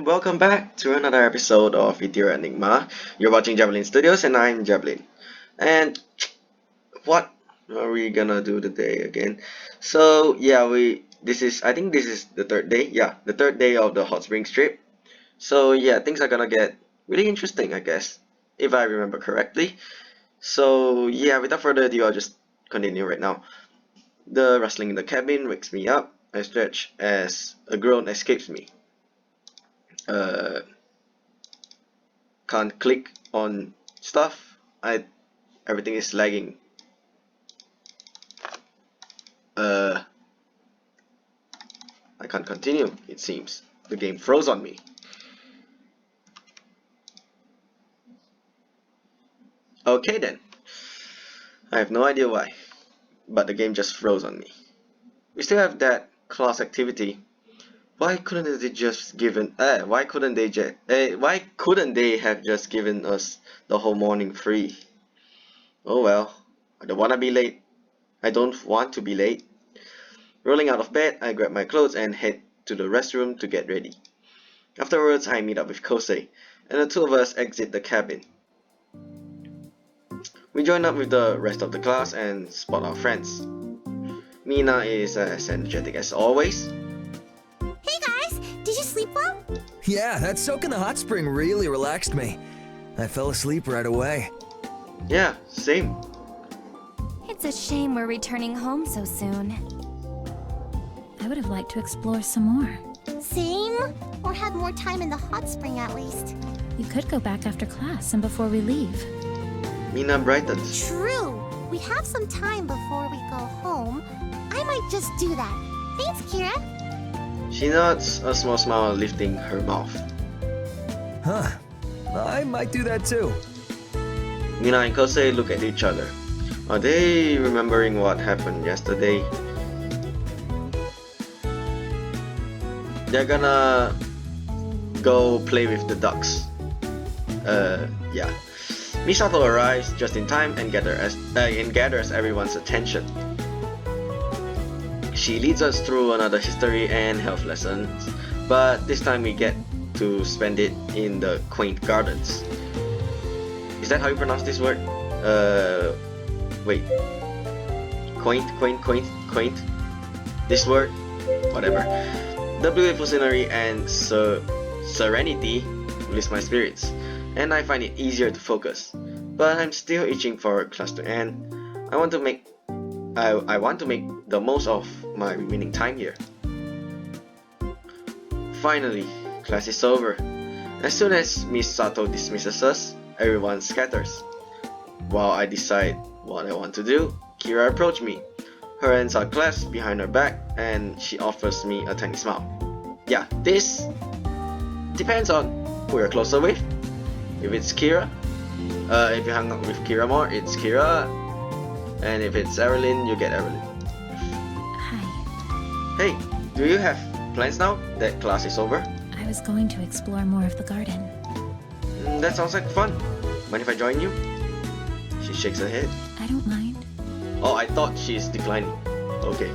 welcome back to another episode of Ethereal Enigma. You're watching Javelin Studios and I'm Javelin. And what are we gonna do today again? So yeah, I think this is the third day. Yeah, the third day of the hot springs trip. So yeah, things are gonna get really interesting, I guess, if I remember correctly. So yeah, without further ado, I'll just continue right now. The rustling in the cabin wakes me up. I stretch as a groan escapes me. Uh, can't click on stuff. Everything is lagging. I can't continue, it seems. The game froze on me. Okay then. I have no idea why, but the game just froze on me. We still have that class activity. Why couldn't they just given why couldn't they have just given us the whole morning free? Oh well, I don't wanna be late. I don't want to be late. Rolling out of bed, I grab my clothes and head to the restroom to get ready. Afterwards, I meet up with Kosei, and the two of us exit the cabin. We join up with the rest of the class and spot our friends. Mina is as energetic as always. Hey guys, did you sleep well? Yeah, that soak in the hot spring really relaxed me. I fell asleep right away. Yeah, same. It's a shame we're returning home so soon. I would have liked to explore some more. Same? Or have more time in the hot spring at least. You could go back after class and before we leave. Mina brightens. True! We have some time before we go home. I might just do that. Thanks, Kira. She nods, a small smile lifting her mouth. Huh. I might do that too. Mina and Kosei look at each other. Are they remembering what happened yesterday? They're gonna go play with the ducks. Yeah. Misato arrives just in time and gathers everyone's attention. She leads us through another history and health lessons, but this time we get to spend it in the quaint gardens. Is that how you pronounce this word? Wait. Quaint. This word? Whatever. The beautiful scenery and serenity lifts my spirits, and I find it easier to focus. But I'm still itching for class to end. I want to make the most of my remaining time here. Finally, class is over. As soon as Miss Sato dismisses us, everyone scatters. While I decide what I want to do, Kira approached me. Her hands are clasped behind her back and she offers me a tiny smile. Yeah, this depends on who you're closer with. If it's Kira, if you hang out with Kira more, it's Kira. And if it's Erilynn, you get Erilynn. Hi. Hey, do you have plans now that class is over? I was going to explore more of the garden. That sounds like fun. Mind if I join you? She shakes her head. I don't mind. Oh, I thought she's declining. Okay,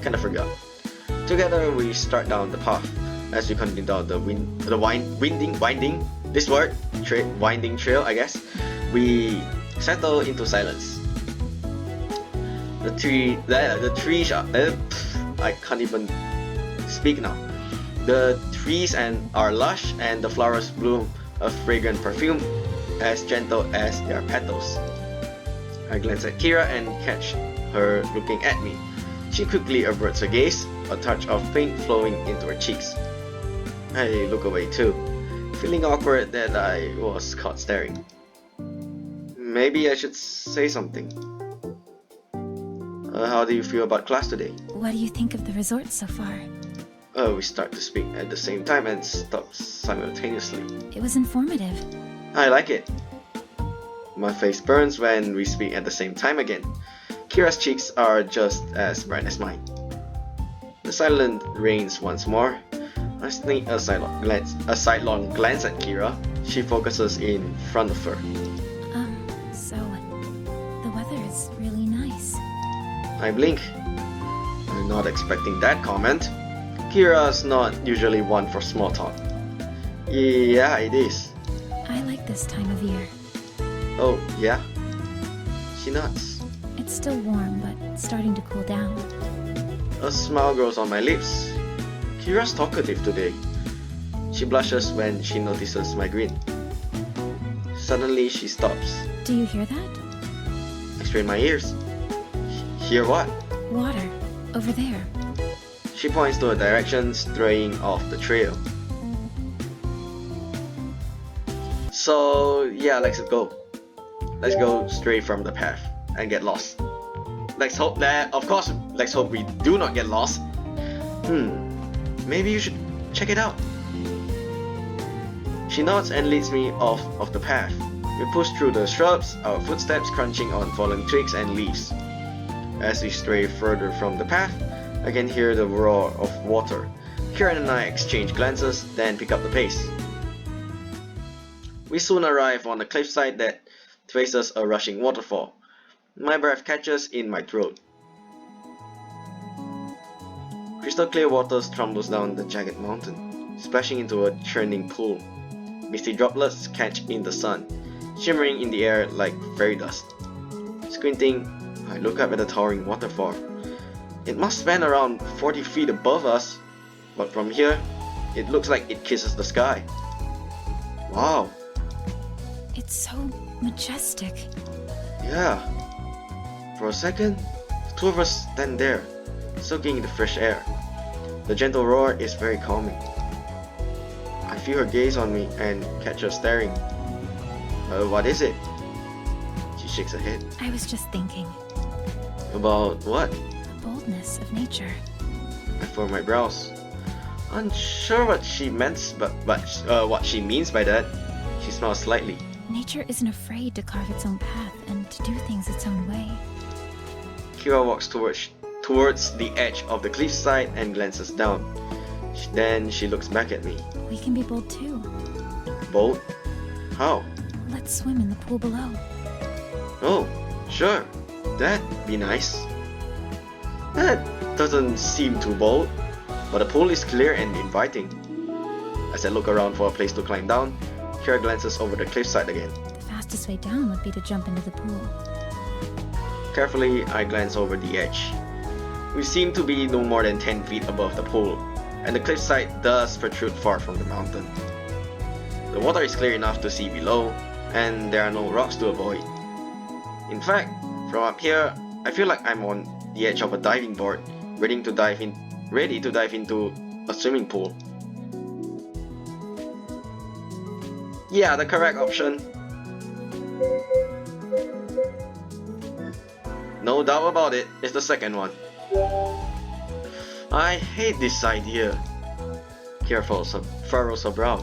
kinda forgot. Together we start down the path. As we continue down the winding trail, I guess. We settle into silence. The trees are. I can't even speak now. The trees are lush and the flowers bloom a fragrant perfume as gentle as their petals. I glance at Kira and catch her looking at me. She quickly averts her gaze, a touch of paint flowing into her cheeks. I look away too, feeling awkward that I was caught staring. Maybe I should say something. How do you feel about class today? What do you think of the resort so far? We start to speak at the same time and stop simultaneously. It was informative. I like it. My face burns when we speak at the same time again. Kira's cheeks are just as bright as mine. The silence reigns once more. I sneak a sidelong glance at Kira. She focuses in front of her. So the weather is really nice. I blink. I'm not expecting that comment. Kira's not usually one for small talk. Yeah, it is. I like this time of year. Oh, yeah? She nods. It's still warm, but starting to cool down. A smile grows on my lips. Kira's talkative today. She blushes when she notices my grin. Suddenly, she stops. Do you hear that? I strain my ears. Hear what? Water. Over there. She points to a direction straying off the trail. So, yeah, let's go. Let's go straight from the path and get lost. Let's hope that, of course, let's hope we do not get lost. Maybe you should check it out. She nods and leads me off of the path. We push through the shrubs, our footsteps crunching on fallen twigs and leaves. As we stray further from the path, I can hear the roar of water. Kira and I exchange glances, then pick up the pace. We soon arrive on a cliffside that faces a rushing waterfall. My breath catches in my throat. Crystal clear water tumbles down the jagged mountain, splashing into a churning pool. Misty droplets catch in the sun, shimmering in the air like fairy dust. Squinting, I look up at the towering waterfall. It must span around 40 feet above us, but from here, it looks like it kisses the sky. Wow. It's so majestic. Yeah. For a second, the two of us stand there, soaking in the fresh air. The gentle roar is very calming. I feel her gaze on me and catch her staring. What is it? She shakes her head. I was just thinking. About what? The boldness of nature. I furrow my brows. Unsure what she meant, but what she means by that. She smiles slightly. Nature isn't afraid to carve its own path and to do things its own way. Kira walks towards the edge of the cliffside and glances down. Then she looks back at me. We can be bold too. Bold? How? Let's swim in the pool below. Oh, sure. That'd be nice. That doesn't seem too bold, but the pool is clear and inviting. As I look around for a place to climb down, Kira glances over the cliffside again. The fastest way down would be to jump into the pool. Carefully, I glance over the edge. We seem to be no more than 10 feet above the pool, and the cliffside does protrude far from the mountain. The water is clear enough to see below, and there are no rocks to avoid. In fact, from up here, I feel like I'm on the edge of a diving board, ready to dive into a swimming pool. Yeah, the correct option. No doubt about it, it's the second one. I hate this idea. Kira furrows her brow.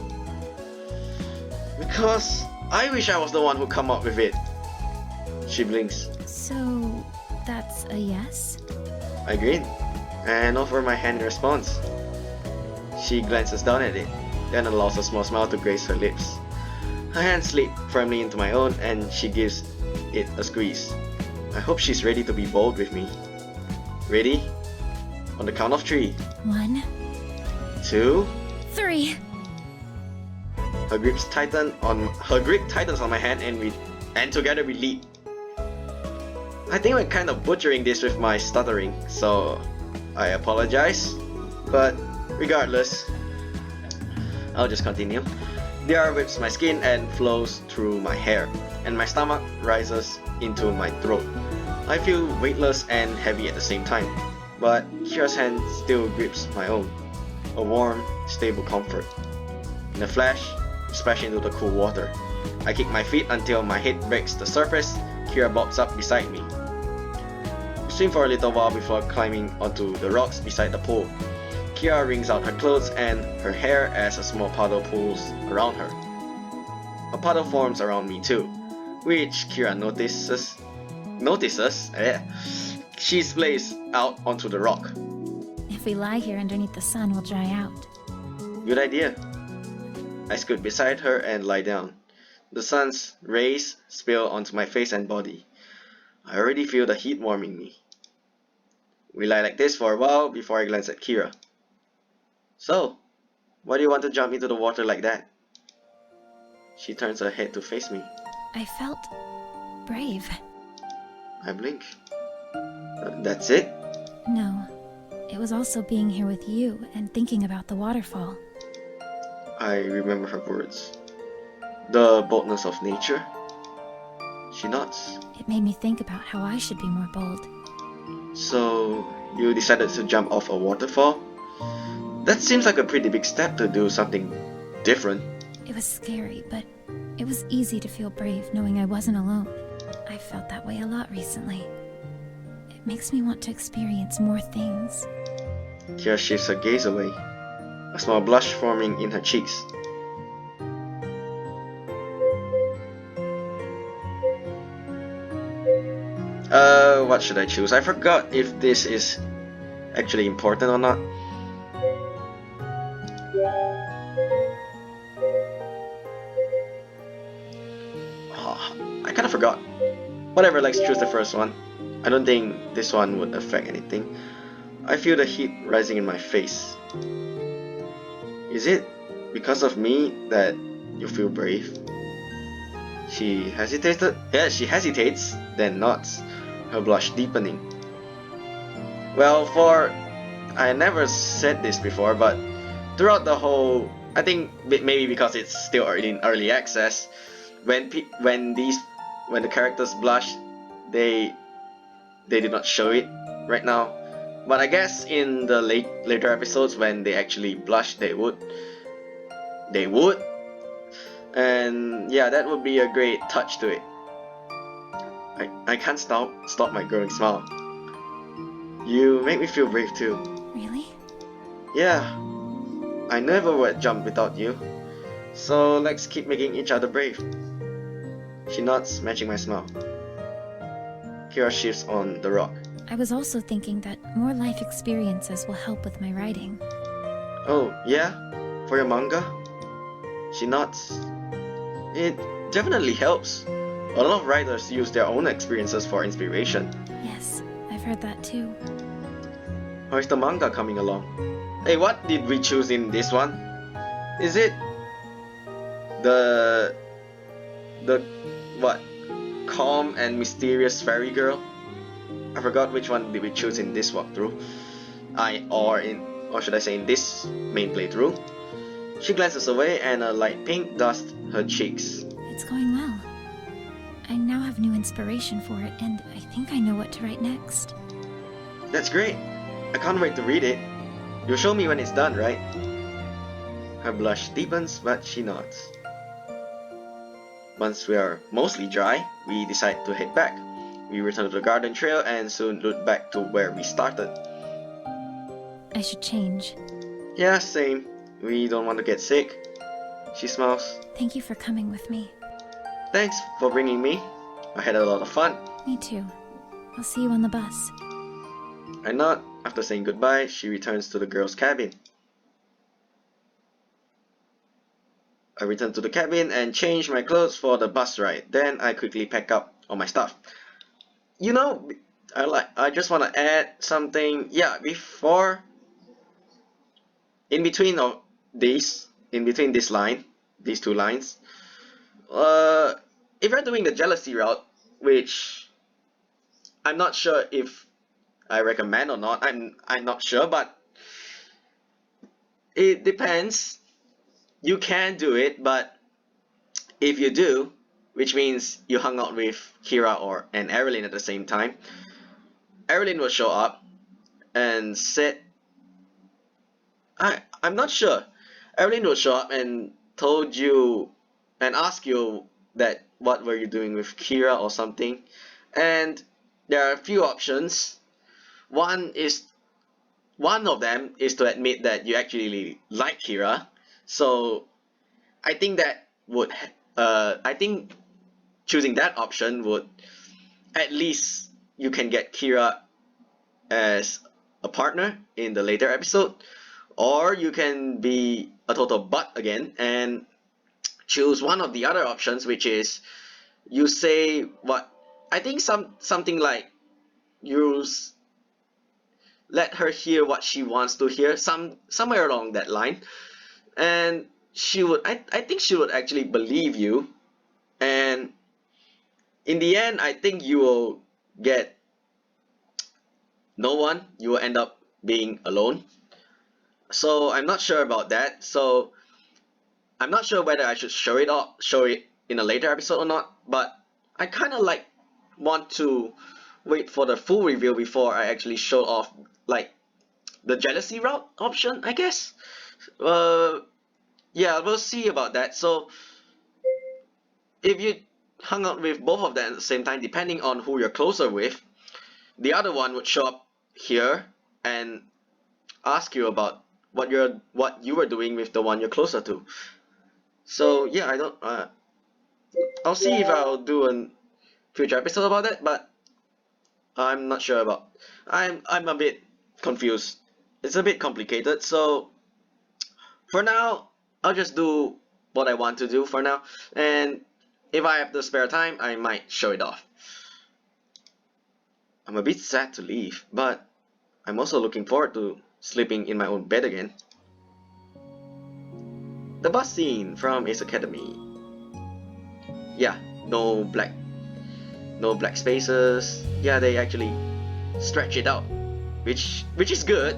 Because I wish I was the one who come up with it. She blinks. So, that's a yes? I grin and offer my hand in response. She glances down at it, then allows a small smile to grace her lips. Her hands slip firmly into my own and she gives it a squeeze. I hope she's ready to be bold with me. Ready? On the count of 3. 1, 2. 3. Her grip tightens on my hand and together we leap. I think we're kind of butchering this with my stuttering, so I apologize. But regardless, I'll just continue. The air whips my skin and flows through my hair, and my stomach rises into my throat. I feel weightless and heavy at the same time, but Kira's hand still grips my own. A warm, stable comfort. In a flash, we splash into the cool water. I kick my feet until my head breaks the surface. Kira bobs up beside me. We swim for a little while before climbing onto the rocks beside the pool. Kira wrings out her clothes and her hair as a small puddle pools around her. A puddle forms around me too, which Kira notices. She splays out onto the rock. If we lie here underneath the sun, we'll dry out. Good idea. I scoot beside her and lie down. The sun's rays spill onto my face and body. I already feel the heat warming me. We lie like this for a while before I glance at Kira. So, Why do you want to jump into the water like that? She turns her head to face me. I felt brave. I blink. That's it? No, it was also being here with you and thinking about the waterfall. I remember her words. The boldness of nature? She nods. It made me think about how I should be more bold. So, you decided to jump off a waterfall? That seems like a pretty big step to do something different. It was scary, but it was easy to feel brave knowing I wasn't alone. I've felt that way a lot recently. It makes me want to experience more things. Kira shifts her gaze away, a small blush forming in her cheeks. What should I choose? I forgot if this is actually important or not. I kinda forgot. Whatever, let's choose the first one. I don't think this one would affect anything. I feel the heat rising in my face. Is it because of me that you feel brave? She hesitated. Yeah, she hesitates, then nods, her blush deepening. Well, I never said this before, but throughout the whole, I think maybe because it's still in early access, when the characters blush, they did not show it right now. But I guess in the later episodes when they actually blush, they would. And yeah, that would be a great touch to it. I can't stop my growing smile. You make me feel brave too. Really? Yeah, I never would jump without you. So let's keep making each other brave. She nods, matching my smile. Kira shifts on the rock. I was also thinking that more life experiences will help with my writing. Oh, yeah? For your manga? She nods. It definitely helps. A lot of writers use their own experiences for inspiration. Yes, I've heard that too. How is the manga coming along? Hey, what did we choose in this one? Is it the what? Calm and mysterious fairy girl? I forgot which one did we choose in this walkthrough. Or should I say in this main playthrough? She glances away and a light pink dusts her cheeks. It's going well. I now have new inspiration for it, and I think I know what to write next. That's great. I can't wait to read it. You'll show me when it's done, right? Her blush deepens, but she nods. Once we are mostly dry, we decide to head back. We return to the garden trail and soon loop back to where we started. I should change. Yeah, same. We don't want to get sick. She smiles. Thank you for coming with me. Thanks for bringing me. I had a lot of fun. Me too. I'll see you on the bus. I nod. After saying goodbye, she returns to the girls' cabin. I return to the cabin and change my clothes for the bus ride. Then I quickly pack up all my stuff. You know, I just want to add something. Yeah, in between these two lines, if you're doing the jealousy route, which I'm not sure if I recommend or not, I'm not sure, but it depends. You can do it, but if you do, which means you hung out with Kira and Erilynn at the same time, Erilynn will show up and said, I'm not sure. Erilynn will show up and told you and ask you that what were you doing with Kira or something, and there are a few options. One of them is to admit that you actually like Kira. So I think I think choosing that option would at least you can get Kira as a partner in the later episode, or you can be a total butt again and choose one of the other options, which is you say what I think something like you let her hear what she wants to hear, somewhere along that line. and she would, I think she would actually believe you, and in the end I think you will get no one. You will end up being alone. So I'm not sure about that. So I'm not sure whether I should show it in a later episode or not, but I kind of like want to wait for the full reveal before I actually show off like the jealousy route option, I guess. Yeah, we'll see about that. So if you hung out with both of them at the same time, depending on who you're closer with, the other one would show up here and ask you about what you were doing with the one you're closer to. So yeah, I don't. I'll see if I'll do a future episode about that, but I'm not sure about. I'm a bit confused. It's a bit complicated. So for now, I'll just do what I want to do for now, and if I have the spare time, I might show it off. I'm a bit sad to leave, but I'm also looking forward to sleeping in my own bed again. The bus scene from Ace Academy. Yeah, no black spaces. Yeah, they actually stretch it out, which is good.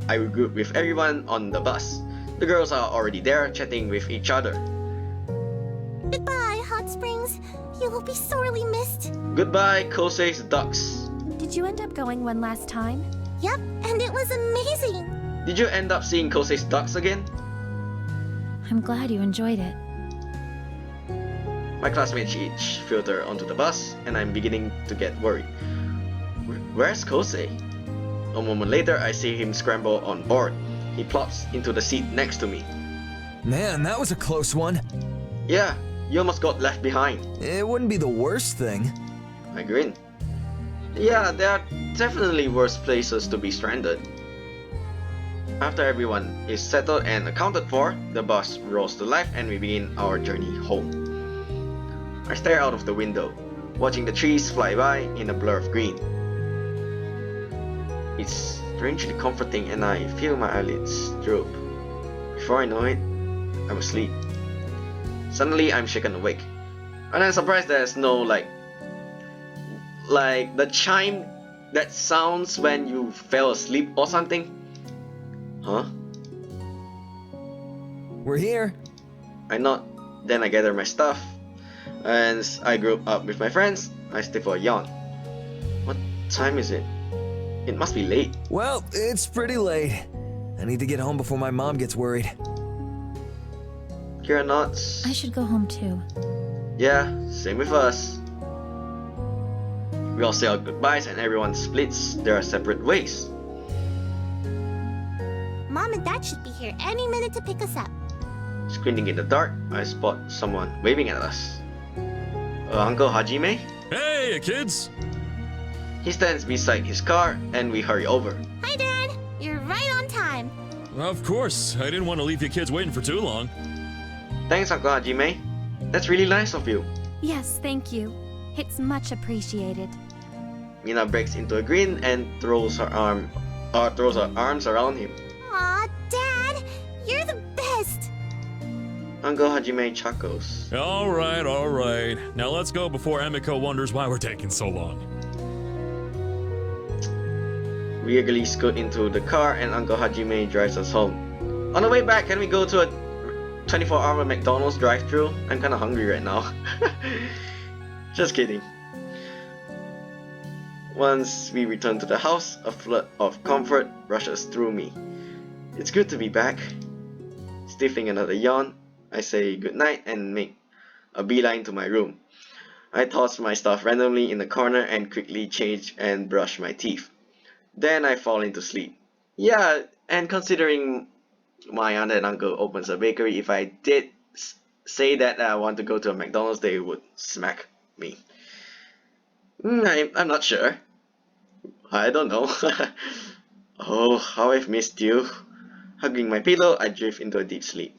I regroup with everyone on the bus. The girls are already there chatting with each other. Goodbye, Hot Springs. You will be sorely missed. Goodbye, Kosei's ducks. Did you end up going one last time? Yep, and it was amazing. Did you end up seeing Kosei's ducks again? I'm glad you enjoyed it. My classmates each filter onto the bus, and I'm beginning to get worried. Where's Kosei? A moment later, I see him scramble on board. He plops into the seat next to me. Man, that was a close one. Yeah, you almost got left behind. It wouldn't be the worst thing. I grin. Yeah, there are definitely worse places to be stranded. After everyone is settled and accounted for, the bus rolls to life and we begin our journey home. I stare out of the window, watching the trees fly by in a blur of green. It's strangely comforting and I feel my eyelids droop. Before I know it, I'm asleep. Suddenly I'm shaken awake. And I'm surprised there's no like the chime that sounds when you fell asleep or something. Huh? We're here. I nod, then I gather my stuff. And as I group up with my friends, I stay for a yawn. What time is it? It must be late. Well, it's pretty late. I need to get home before my mom gets worried. Kira nods. I should go home too. Yeah, same with us. We all say our goodbyes and everyone splits their separate ways. Mom and Dad should be here any minute to pick us up. Squinting in the dark, I spot someone waving at us. Uncle Hajime? Hey, kids! He stands beside his car and we hurry over. Hi, Dad. You're right on time. Of course, I didn't want to leave you kids waiting for too long. Thanks, Uncle Hajime. That's really nice of you. Yes, thank you. It's much appreciated. Mina breaks into a grin and throws her arms around him. Aw, Dad, you're the best. Uncle Hajime chuckles. Alright. Now let's go before Emiko wonders why we're taking so long. We eagerly scoot into the car and Uncle Hajime drives us home. On the way back, can we go to a 24-hour McDonald's drive-thru? I'm kinda hungry right now. Just kidding. Once we return to the house, a flood of comfort rushes through me. It's good to be back. Stifling another yawn, I say goodnight and make a beeline to my room. I toss my stuff randomly in the corner and quickly change and brush my teeth. Then I fall into sleep. Yeah, and considering my aunt and uncle opens a bakery, if I did say that I want to go to a McDonald's, they would smack me. I'm not sure. I don't know. Oh, how I've missed you. Hugging my pillow, I drift into a deep sleep.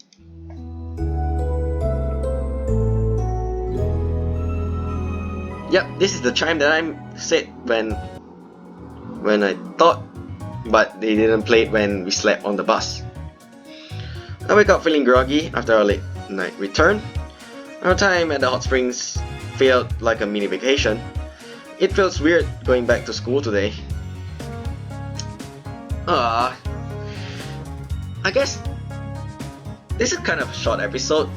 Yep, this is the chime that I said when I thought, but they didn't play it when we slept on the bus. I wake up feeling groggy after our late night return. Our time at the hot springs felt like a mini vacation. It feels weird going back to school today. I guess this is kind of a short episode.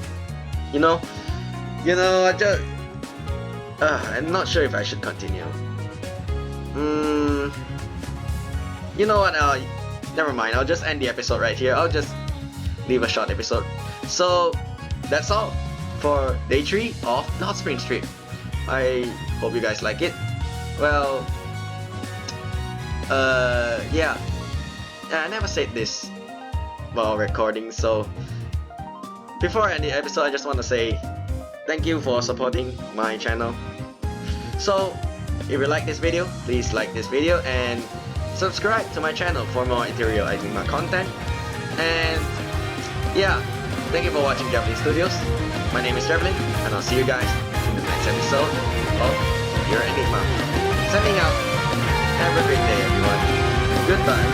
You know, I just I'm not sure if I should continue. You know what? Never mind. I'll just end the episode right here. I'll just leave a short episode. So that's all for day 3 of the Hot Springs trip. I hope you guys like it. Well, yeah. I never said this while recording, so before I end the episode, I just want to say thank you for supporting my channel. So, if you like this video, please like this video and subscribe to my channel for more Ethereal Enigma content. And yeah, thank you for watching Javelin Studios. My name is Javelin, and I'll see you guys in the next episode of Ethereal Enigma. Signing out. Have a great day, everyone. Goodbye.